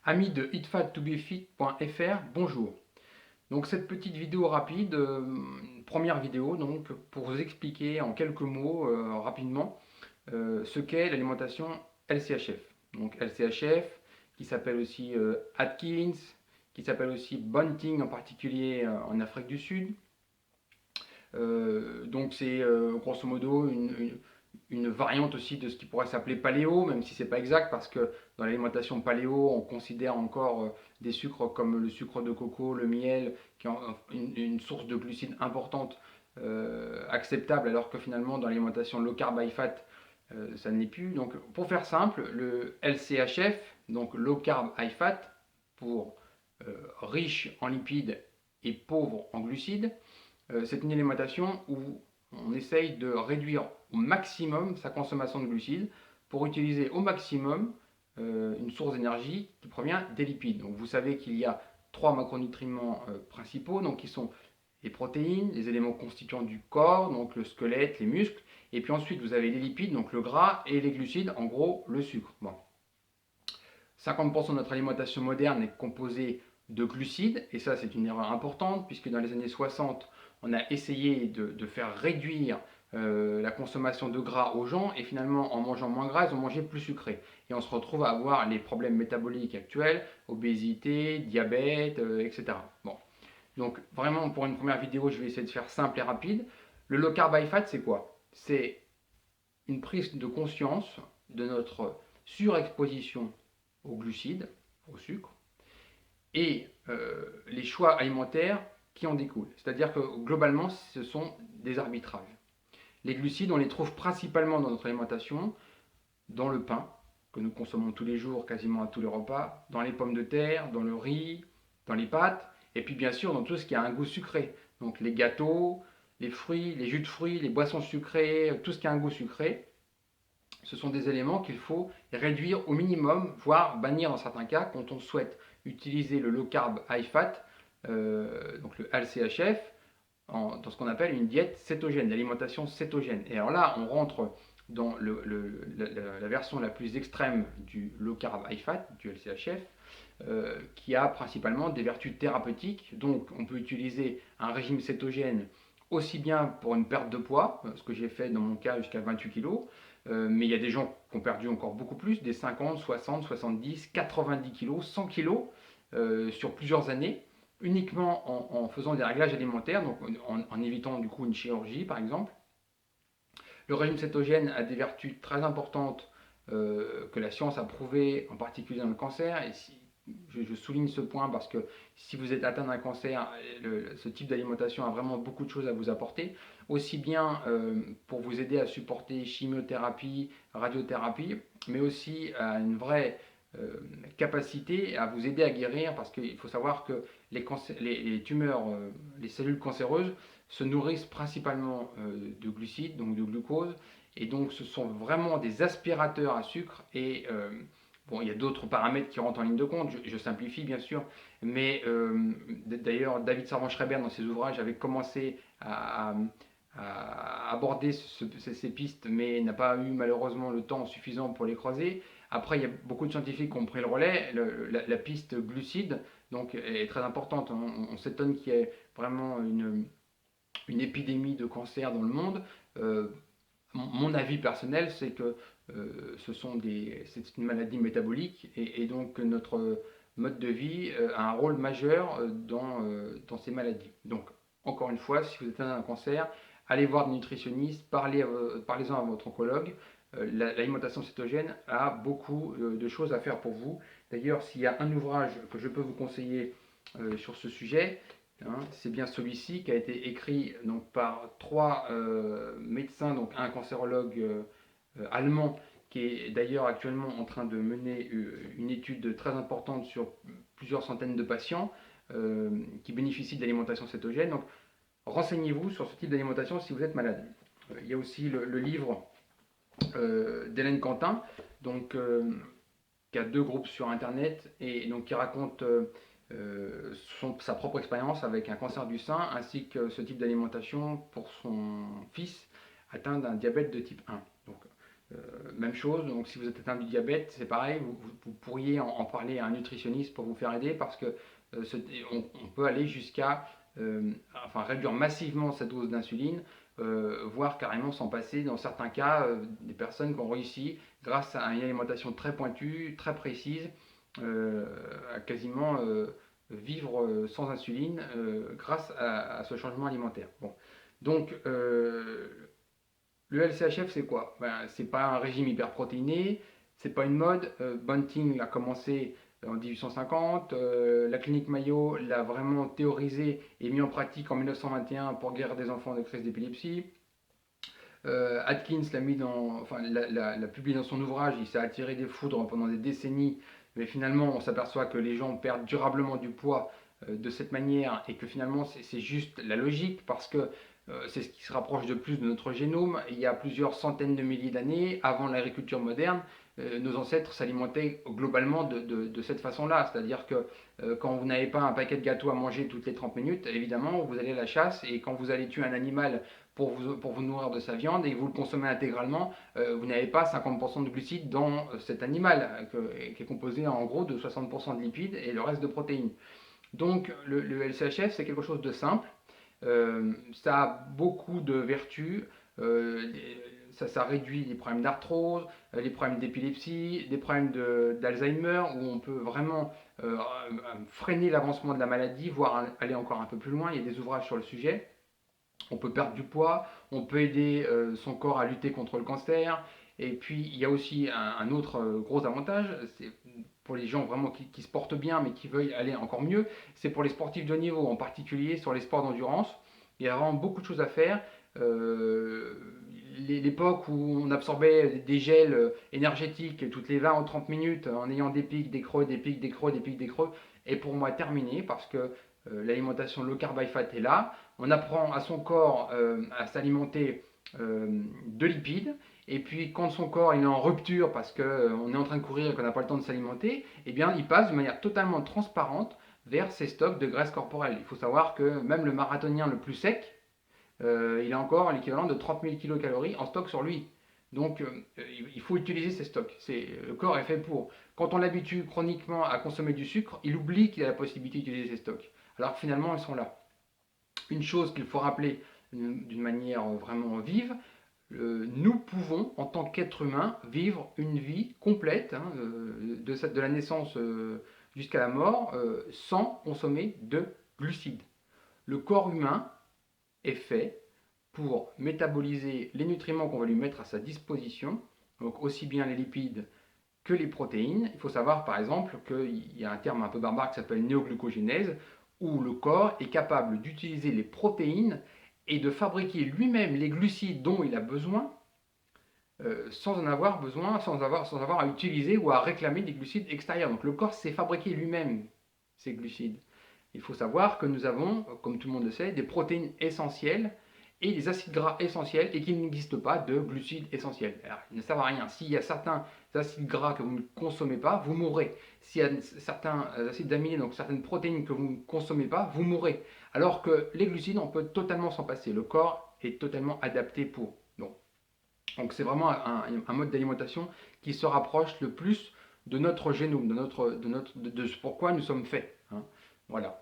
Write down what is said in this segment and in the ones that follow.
Amis de eatfat2befit.fr, bonjour. Donc cette petite vidéo rapide, première vidéo donc pour vous expliquer en quelques mots rapidement ce qu'est l'alimentation LCHF. Donc LCHF qui s'appelle aussi Atkins, qui s'appelle aussi Bunting en particulier en Afrique du Sud. Donc c'est grosso modo une variante aussi de ce qui pourrait s'appeler paléo, même si c'est pas exact, parce que dans l'alimentation paléo, on considère encore des sucres comme le sucre de coco, le miel, qui ont une source de glucides importante, acceptable, alors que finalement dans l'alimentation low carb high fat, ça ne l'est plus. Donc pour faire simple, le LCHF, donc low carb high fat, pour riche en lipides et pauvre en glucides, c'est une alimentation où on essaye de réduire au maximum sa consommation de glucides pour utiliser au maximum une source d'énergie qui provient des lipides. Donc vous savez qu'il y a trois macronutriments principaux, donc qui sont les protéines, les éléments constituants du corps, donc le squelette, les muscles, et puis ensuite vous avez les lipides, donc le gras, et les glucides, en gros le sucre. Bon. 50% de notre alimentation moderne est composée de glucides, et ça c'est une erreur importante, puisque dans les années 60, on a essayé de faire réduire la consommation de gras aux gens, et finalement en mangeant moins gras, ils ont mangé plus sucré. Et on se retrouve à avoir les problèmes métaboliques actuels, obésité, diabète, etc. Bon. Donc vraiment pour une première vidéo, je vais essayer de faire simple et rapide. Le low carb high fat, c'est quoi? C'est une prise de conscience de notre surexposition aux glucides, au sucre, et les choix alimentaires qui en découlent. C'est-à-dire que globalement, ce sont des arbitrages. Les glucides, on les trouve principalement dans notre alimentation, dans le pain, que nous consommons tous les jours, quasiment à tous les repas, dans les pommes de terre, dans le riz, dans les pâtes, et puis bien sûr dans tout ce qui a un goût sucré. Donc les gâteaux, les fruits, les jus de fruits, les boissons sucrées, tout ce qui a un goût sucré, ce sont des éléments qu'il faut réduire au minimum, voire bannir dans certains cas quand on souhaite utiliser le low carb high fat, donc le LCHF, dans ce qu'on appelle une diète cétogène, l'alimentation cétogène. Et alors là, on rentre dans la version la plus extrême du low carb high fat, du LCHF, qui a principalement des vertus thérapeutiques. Donc on peut utiliser un régime cétogène aussi bien pour une perte de poids, ce que j'ai fait dans mon cas jusqu'à 28 kg, mais il y a des gens qui ont perdu encore beaucoup plus, des 50, 60, 70, 90 kg, 100 kg sur plusieurs années, uniquement en faisant des réglages alimentaires, donc en évitant du coup une chirurgie par exemple. Le régime cétogène a des vertus très importantes que la science a prouvées, en particulier dans le cancer. Et si, je souligne ce point parce que si vous êtes atteint d'un cancer, ce type d'alimentation a vraiment beaucoup de choses à vous apporter, aussi bien pour vous aider à supporter chimiothérapie, radiothérapie, mais aussi à une vraie capacité à vous aider à guérir, parce qu'il faut savoir que les tumeurs, les cellules cancéreuses se nourrissent principalement de glucides, donc de glucose, et donc ce sont vraiment des aspirateurs à sucre. Et bon, il y a d'autres paramètres qui rentrent en ligne de compte, je simplifie bien sûr, mais d'ailleurs David Servan-Schreiber dans ses ouvrages avait commencé à aborder ces pistes, mais n'a pas eu malheureusement le temps suffisant pour les croiser. Après, il y a beaucoup de scientifiques qui ont pris le relais. La piste glucide donc, est très importante. On s'étonne qu'il y ait vraiment une épidémie de cancer dans le monde. Mon avis personnel, c'est que c'est une maladie métabolique, et donc notre mode de vie a un rôle majeur dans ces maladies. Donc, encore une fois, si vous êtes atteint d'un cancer, allez voir des nutritionnistes, parlez-en à votre oncologue. L'alimentation cétogène a beaucoup de choses à faire pour vous. D'ailleurs, s'il y a un ouvrage que je peux vous conseiller sur ce sujet, hein, c'est bien celui-ci qui a été écrit donc, par trois médecins, donc un cancérologue allemand qui est d'ailleurs actuellement en train de mener une étude très importante sur plusieurs centaines de patients qui bénéficient de l'alimentation cétogène. Donc renseignez-vous sur ce type d'alimentation si vous êtes malade. Il y a aussi le livre d'Hélène Quentin, donc, qui a deux groupes sur internet et donc qui raconte sa propre expérience avec un cancer du sein ainsi que ce type d'alimentation pour son fils atteint d'un diabète de type 1. Donc, Même chose, donc si vous êtes atteint du diabète, c'est pareil, vous pourriez en parler à un nutritionniste pour vous faire aider parce que on peut aller jusqu'à enfin, réduire massivement cette dose d'insuline, voire carrément s'en passer dans certains cas, des personnes qui ont réussi grâce à une alimentation très pointue, très précise, à quasiment vivre sans insuline grâce à ce changement alimentaire. Bon. Donc, le LCHF, c'est quoi? Ben, c'est pas un régime hyperprotéiné, c'est pas une mode. Bunting a commencé en 1850, la clinique Mayo l'a vraiment théorisé et mis en pratique en 1921 pour guérir des enfants de crise d'épilepsie. Atkins l'a mis dans, enfin, l'a publié dans son ouvrage, il s'est attiré des foudres pendant des décennies, mais finalement on s'aperçoit que les gens perdent durablement du poids de cette manière et que finalement c'est juste la logique parce que c'est ce qui se rapproche de plus de notre génome. Il y a plusieurs centaines de milliers d'années, avant l'agriculture moderne, nos ancêtres s'alimentaient globalement de cette façon-là. C'est-à-dire que quand vous n'avez pas un paquet de gâteaux à manger toutes les 30 minutes, évidemment, vous allez à la chasse et quand vous allez tuer un animal pour vous nourrir de sa viande et que vous le consommez intégralement, vous n'avez pas 50% de glucides dans cet animal qui est composé en gros de 60% de lipides et le reste de protéines. Donc le LCHF, c'est quelque chose de simple. Ça a beaucoup de vertus. Euh, ça réduit les problèmes d'arthrose, les problèmes d'épilepsie, des problèmes d'Alzheimer, où on peut vraiment freiner l'avancement de la maladie, voire aller encore un peu plus loin. Il y a des ouvrages sur le sujet. On peut perdre du poids, on peut aider son corps à lutter contre le cancer. Et puis il y a aussi un autre gros avantage, c'est pour les gens vraiment qui se portent bien mais qui veulent aller encore mieux, c'est pour les sportifs de haut niveau, en particulier sur les sports d'endurance. Il y a vraiment beaucoup de choses à faire. Euh, L'époque où on absorbait des gels énergétiques toutes les 20 ou 30 minutes en ayant des pics, des creux, des pics, des creux, des pics, des creux, est pour moi terminée parce que l'alimentation low carb high fat est là. On apprend à son corps à s'alimenter de lipides. Et puis quand son corps il est en rupture parce qu'on est en train de courir et qu'on n'a pas le temps de s'alimenter, eh bien il passe de manière totalement transparente vers ses stocks de graisse corporelle. Il faut savoir que même le marathonien le plus sec, il a encore l'équivalent de 30 000 kcal en stock sur lui. Donc il faut utiliser ces stocks. Le corps est fait pour. Quand on l'habitue chroniquement à consommer du sucre, il oublie qu'il a la possibilité d'utiliser ces stocks. Alors que finalement, ils sont là. Une chose qu'il faut rappeler d'une manière vraiment vive, nous pouvons, en tant qu'être humain, vivre une vie complète, hein, de la naissance jusqu'à la mort, sans consommer de glucides. Le corps humain est fait pour métaboliser les nutriments qu'on va lui mettre à sa disposition, donc aussi bien les lipides que les protéines. Il faut savoir par exemple qu'il y a un terme un peu barbare qui s'appelle néoglucogénèse, où le corps est capable d'utiliser les protéines et de fabriquer lui-même les glucides dont il a besoin sans en avoir besoin, sans avoir à utiliser ou à réclamer des glucides extérieurs. Donc le corps sait fabriquer lui-même ces glucides. Il faut savoir que nous avons, comme tout le monde le sait, des protéines essentielles et des acides gras essentiels et qu'il n'existe pas de glucides essentiels. Alors, ils ne servent à rien. S'il y a certains acides gras que vous ne consommez pas, vous mourrez. S'il y a certains acides aminés, donc certaines protéines que vous ne consommez pas, vous mourrez. Alors que les glucides, on peut totalement s'en passer. Le corps est totalement adapté pour. Donc c'est vraiment un mode d'alimentation qui se rapproche le plus de notre génome, de ce pourquoi nous sommes faits. Hein. Voilà.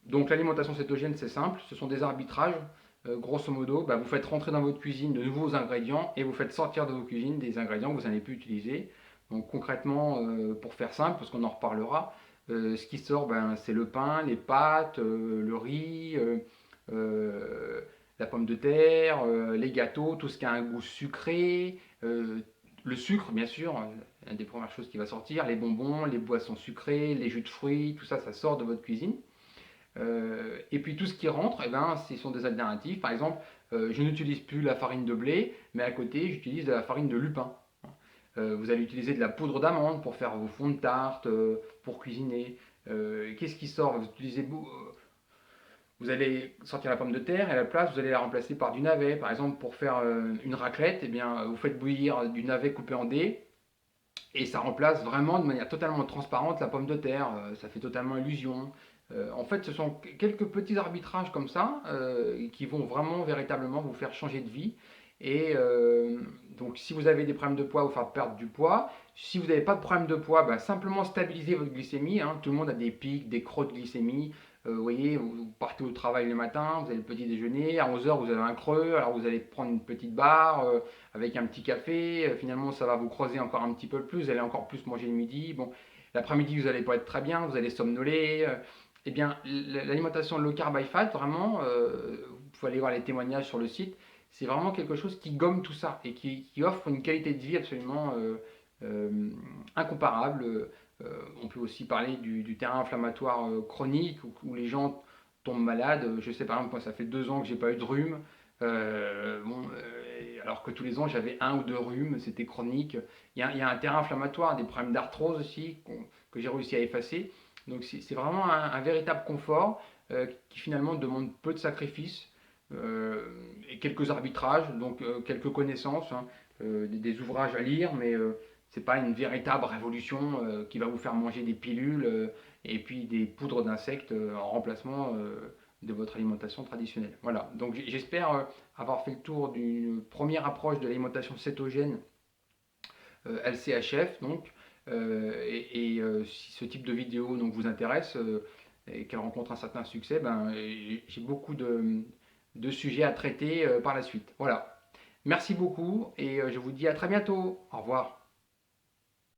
Donc l'alimentation cétogène, c'est simple, ce sont des arbitrages. Grosso modo, bah, vous faites rentrer dans votre cuisine de nouveaux ingrédients et vous faites sortir de vos cuisines des ingrédients que vous n'allez plus utiliser. Donc concrètement, pour faire simple, parce qu'on en reparlera, ce qui sort, ben, c'est le pain, les pâtes, le riz, euh, la pomme de terre, les gâteaux, tout ce qui a un goût sucré, le sucre bien sûr, une des premières choses qui va sortir, les bonbons, les boissons sucrées, les jus de fruits, tout ça, ça sort de votre cuisine. Et puis tout ce qui rentre, eh ben, ce sont des alternatives. Par exemple, je n'utilise plus la farine de blé, mais à côté, j'utilise de la farine de lupin. Vous allez utiliser de la poudre d'amande pour faire vos fonds de tarte, pour cuisiner. Qu'est-ce qui sort? Vous allez sortir la pomme de terre et à la place, vous allez la remplacer par du navet. Par exemple, pour faire une raclette, eh bien, vous faites bouillir du navet coupé en dés et ça remplace vraiment de manière totalement transparente la pomme de terre. Ça fait totalement illusion. En fait, ce sont quelques petits arbitrages comme ça qui vont vraiment véritablement vous faire changer de vie Et donc, si vous avez des problèmes de poids, vous faire perdre du poids. Si vous n'avez pas de problème de poids, bah, simplement stabiliser votre glycémie, hein. Tout le monde a des pics, des creux de glycémie. Vous voyez, vous partez au travail le matin, vous avez le petit déjeuner, à 11 heures vous avez un creux, alors vous allez prendre une petite barre avec un petit café, finalement ça va vous creuser encore un petit peu plus, vous allez encore plus manger le midi. Bon, l'après-midi vous n'allez pas être très bien, vous allez somnoler. Eh bien, l'alimentation low carb high fat, vraiment, vous pouvez aller voir les témoignages sur le site, c'est vraiment quelque chose qui gomme tout ça et qui offre une qualité de vie absolument incomparable. On peut aussi parler du terrain inflammatoire chronique où les gens tombent malades. Je sais par exemple, moi ça fait 2 ans que j'ai pas eu de rhume. Bon, alors que tous les ans j'avais 1 ou 2 rhumes, c'était chronique. Il y a un terrain inflammatoire, des problèmes d'arthrose aussi que j'ai réussi à effacer. Donc c'est vraiment un véritable confort qui finalement demande peu de sacrifices et quelques arbitrages, donc quelques connaissances, hein, des ouvrages à lire, mais c'est pas une véritable révolution qui va vous faire manger des pilules et puis des poudres d'insectes en remplacement de votre alimentation traditionnelle. Voilà, donc j'espère avoir fait le tour d'une première approche de l'alimentation cétogène LCHF, donc, si ce type de vidéo donc, vous intéresse et qu'elle rencontre un certain succès, ben, j'ai beaucoup de sujets à traiter par la suite. Voilà. Merci beaucoup et je vous dis à très bientôt. Au revoir.